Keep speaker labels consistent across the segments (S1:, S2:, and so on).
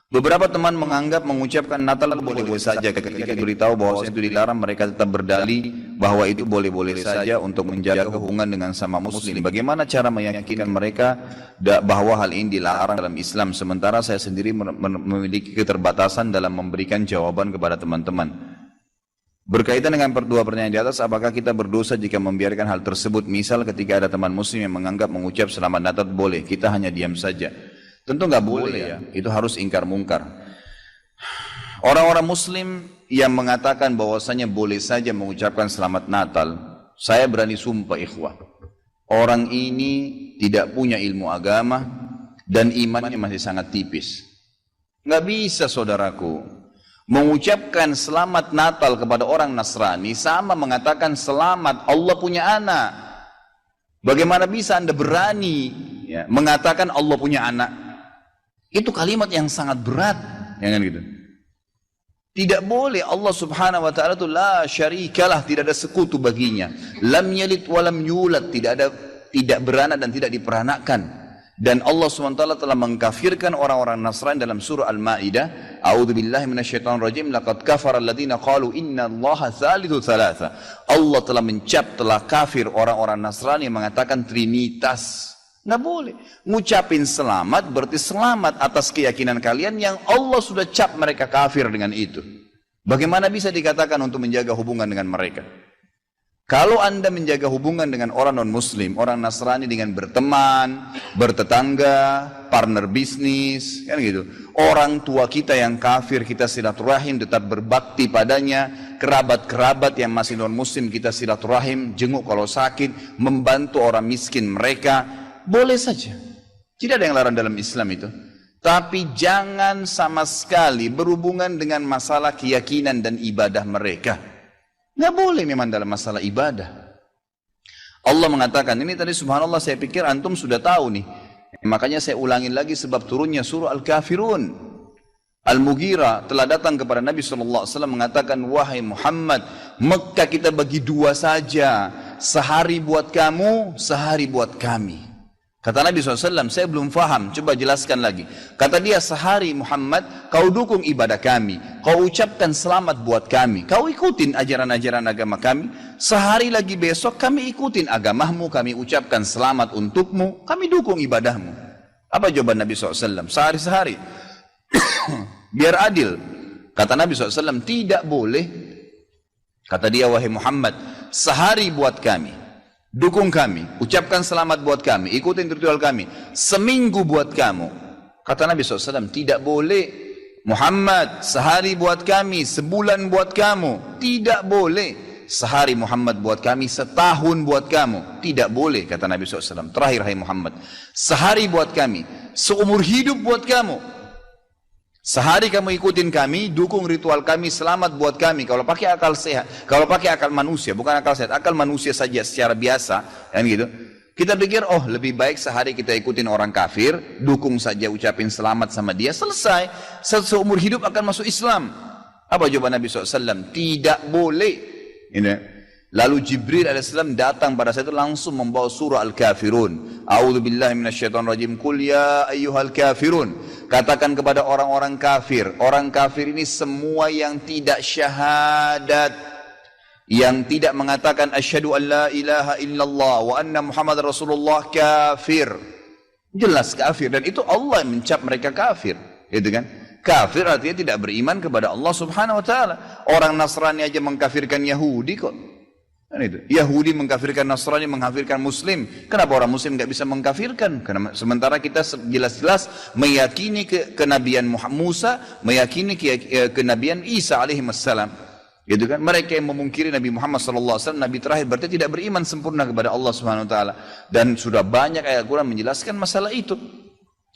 S1: Beberapa teman menganggap mengucapkan Natal boleh-boleh saja. Ketika diberitahu bahwa itu dilarang, mereka tetap berdalih bahwa itu boleh-boleh saja untuk menjaga hubungan dengan sama muslim. Bagaimana cara meyakinkan mereka bahwa hal ini dilarang dalam Islam, sementara saya sendiri memiliki keterbatasan dalam memberikan jawaban kepada teman-teman. Berkaitan dengan dua pertanyaan di atas, apakah kita berdosa jika membiarkan hal tersebut? Misal ketika ada teman muslim yang menganggap mengucap selamat Natal boleh, kita hanya diam saja. Tentu nggak boleh ya, itu harus ingkar mungkar. Orang-orang muslim yang mengatakan bahwasanya boleh saja mengucapkan selamat Natal, saya berani sumpah ikhwah, orang ini tidak punya ilmu agama dan imannya masih sangat tipis. Nggak bisa saudaraku mengucapkan selamat Natal kepada orang Nasrani sama mengatakan selamat Allah punya anak. Bagaimana bisa Anda berani ya, mengatakan Allah punya anak? Itu kalimat yang sangat berat, ya kan gitu. Tidak boleh. Allah Subhanahu wa taala itu la syarikalah, tidak ada sekutu baginya. Lam yalid wa lam yulad, tidak beranak dan tidak diperanakkan. Dan Allah Subhanahu wa taala telah mengkafirkan orang-orang Nasrani dalam surah Al-Maidah, a'udzubillahi minasyaitonir rajim, laqad kafara alladziina qalu innallaha tsalitsu tsalatsa. Allah telah kafir orang-orang Nasrani yang mengatakan trinitas. Nggak boleh. Ngucapin selamat berarti selamat atas keyakinan kalian yang Allah sudah cap mereka kafir dengan itu. Bagaimana bisa dikatakan untuk menjaga hubungan dengan mereka? Kalau Anda menjaga hubungan dengan orang non-muslim, orang Nasrani dengan berteman, bertetangga, partner bisnis, kan gitu. Orang tua kita yang kafir kita silaturahim, tetap berbakti padanya. Kerabat-kerabat yang masih non-muslim kita silaturahim, jenguk kalau sakit, membantu orang miskin mereka. Boleh saja, tidak ada yang larang dalam Islam itu. Tapi jangan sama sekali berhubungan dengan masalah keyakinan dan ibadah mereka. Nggak boleh memang dalam masalah ibadah. Allah mengatakan, ini tadi subhanallah saya pikir antum sudah tahu nih. Makanya saya ulangin lagi sebab turunnya surah Al-Kafirun. Al-Mughirah telah datang kepada Nabi SAW mengatakan, wahai Muhammad, Mekah kita bagi dua saja. Sehari buat kamu, sehari buat kami. Kata Nabi SAW, saya belum faham, coba jelaskan lagi. Kata dia, sehari Muhammad, kau dukung ibadah kami, kau ucapkan selamat buat kami, kau ikutin ajaran-ajaran agama kami. Sehari lagi besok kami ikutin agamamu, kami ucapkan selamat untukmu, kami dukung ibadahmu. Apa jawaban Nabi SAW? Sehari-sehari. Biar adil. Kata Nabi SAW, tidak boleh. Kata dia, wahai Muhammad, sehari buat kami, dukung kami, ucapkan selamat buat kami, ikutin ritual kami. Seminggu buat kamu. Kata Nabi SAW, tidak boleh. Muhammad, sehari buat kami, sebulan buat kamu. Tidak boleh. Sehari Muhammad buat kami, setahun buat kamu. Tidak boleh, kata Nabi SAW. Terakhir, hai Muhammad, sehari buat kami, seumur hidup buat kamu. Sehari kamu ikutin kami, dukung ritual kami, selamat buat kami. Kalau pakai akal sehat, kalau pakai akal manusia, bukan akal sehat, akal manusia saja secara biasa, kan gitu. Kita pikir, oh lebih baik sehari kita ikutin orang kafir, dukung saja, ucapin selamat sama dia, selesai. Seumur hidup akan masuk Islam. Apa jawaban Nabi SAW? Tidak boleh. Ini. Lalu Jibril AS datang pada saat itu langsung membawa surah Al-Kafirun. A'udzubillahi minasyaitonirrajim. Qul ya ayyuhal kafirun. Katakan kepada orang-orang kafir. Orang kafir ini semua yang tidak syahadat, yang tidak mengatakan asyhadu an la ilaha illallah wa anna Muhammad Rasulullah, kafir. Jelas kafir, dan itu Allah yang mencap mereka kafir, gitu kan? Kafir artinya tidak beriman kepada Allah Subhanahu wa taala. Orang Nasrani aja mengkafirkan Yahudi kok. Kan itu. Yahudi mengkafirkan Nasrani, mengkafirkan Muslim. Kenapa orang Muslim nggak bisa mengkafirkan? Karena sementara kita jelas-jelas meyakini kenabian Musa, meyakini kenabian Isa alaihissalam. Gitu kan? Mereka yang memungkiri Nabi Muhammad SAW, Nabi terakhir, berarti tidak beriman sempurna kepada Allah Subhanahu Wa Taala. Dan sudah banyak ayat Quran menjelaskan masalah itu.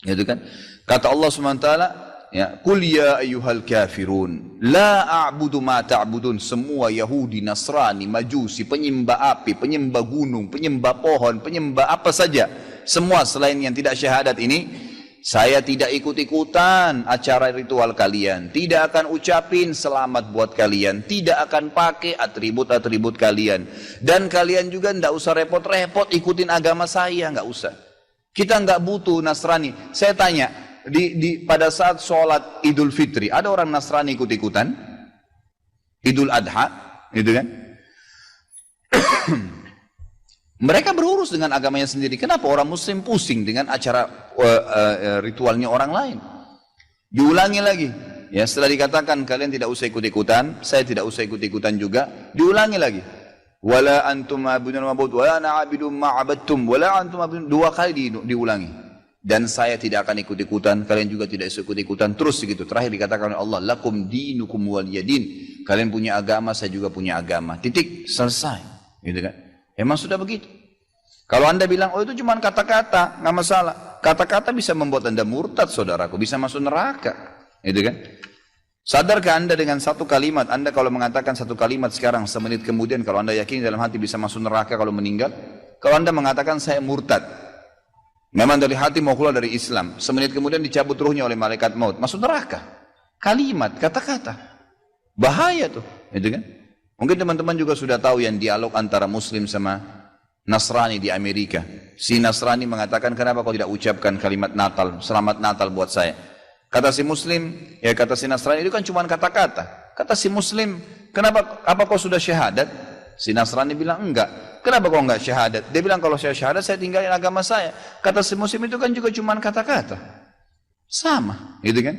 S1: Gitu kan? Kata Allah Subhanahu Wa Taala, ya, qul ya ayyuhal kafirun la a'budu ma ta'budun. Semua Yahudi, Nasrani, Majusi, penyembah api, penyembah gunung, penyembah pohon, penyembah apa saja, semua selain yang tidak syahadat ini, saya tidak ikut-ikutan acara ritual kalian, tidak akan ucapin selamat buat kalian, tidak akan pakai atribut-atribut kalian, dan kalian juga tidak usah repot-repot ikutin agama saya, nggak usah. Kita nggak butuh Nasrani. Saya tanya, pada saat sholat Idul Fitri, ada orang Nasrani ikut-ikutan, Idul Adha, gitu kan? Mereka berurus dengan agamanya sendiri. Kenapa orang Muslim pusing dengan acara ritualnya orang lain? Diulangi lagi. Ya, setelah dikatakan kalian tidak usah ikut-ikutan, saya tidak usah ikut-ikutan juga, diulangi lagi. Wala antum ma'budun ma'bud, wala na'abidum ma'abadtum, wala antum ma'budun. 2 kali diulangi. Dan saya tidak akan ikut-ikutan, kalian juga tidak ikut-ikutan, terus begitu. Terakhir dikatakan oleh Allah, lakum dinukum waliyadin. Kalian punya agama, saya juga punya agama. Titik, selesai. Gitu kan? Emang sudah begitu. Kalau anda bilang, oh itu cuma kata-kata, nggak masalah. Kata-kata bisa membuat anda murtad, saudaraku, bisa masuk neraka. Gitu kan? Sadarkah anda dengan satu kalimat, anda kalau mengatakan satu kalimat sekarang, semenit kemudian kalau anda yakin dalam hati bisa masuk neraka kalau meninggal, kalau anda mengatakan saya murtad, memang dari hati mau keluar dari Islam, semenit kemudian dicabut ruhnya oleh malaikat maut, masuk neraka. Kalimat, kata-kata, bahaya tuh, gitu kan? Mungkin teman-teman juga sudah tahu yang dialog antara Muslim sama Nasrani di Amerika. Si Nasrani mengatakan, kenapa kau tidak ucapkan kalimat Natal, selamat Natal buat saya? Kata si Muslim, ya kata si Nasrani itu kan cuma kata-kata. Kata si Muslim, kenapa? Apa kau sudah syahadat? Si Nasrani bilang enggak. Kenapa kau enggak syahadat? Dia bilang kalau saya syahadat saya tinggalin agama saya. Kata si Muslim itu kan juga cuma kata-kata. Sama, gitu kan?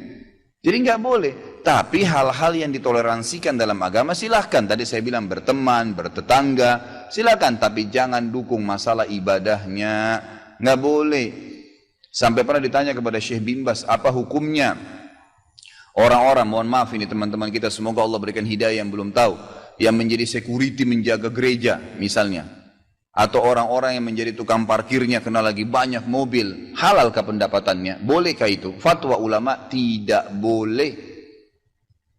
S1: Jadi enggak boleh. Tapi hal-hal yang ditoleransikan dalam agama silahkan. Tadi saya bilang berteman, bertetangga, silahkan. Tapi jangan dukung masalah ibadahnya. Enggak boleh. Sampai pernah ditanya kepada Syekh bin Baz, apa hukumnya orang-orang, mohon maaf ini teman-teman kita, semoga Allah berikan hidayah yang belum tahu, yang menjadi security menjaga gereja misalnya, atau orang-orang yang menjadi tukang parkirnya kena lagi banyak mobil, halalkah pendapatannya? Bolehkah itu? Fatwa ulama tidak boleh.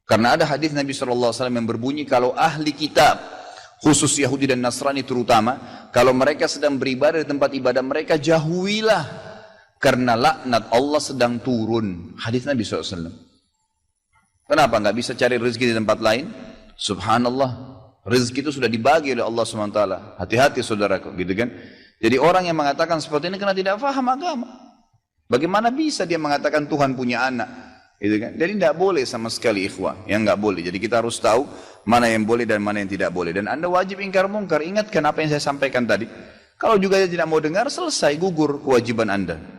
S1: Karena ada hadis Nabi SAW yang berbunyi, kalau ahli kitab, khusus Yahudi dan Nasrani terutama, kalau mereka sedang beribadah di tempat ibadah mereka, jauhilah. Karena laknat Allah sedang turun. Hadis Nabi SAW. Kenapa nggak bisa cari rezeki di tempat lain? Subhanallah. Rezeki itu sudah dibagi oleh Allah SWT. Hati-hati saudaraku, gitu kan? Jadi orang yang mengatakan seperti ini karena tidak faham agama. Bagaimana bisa dia mengatakan Tuhan punya anak? Gitu kan? Jadi tidak boleh sama sekali ikhwah. Yang nggak boleh. Jadi kita harus tahu mana yang boleh dan mana yang tidak boleh. Dan anda wajib ingkar mungkar. Ingatkan apa yang saya sampaikan tadi. Kalau juga dia tidak mau dengar, selesai, gugur kewajiban anda.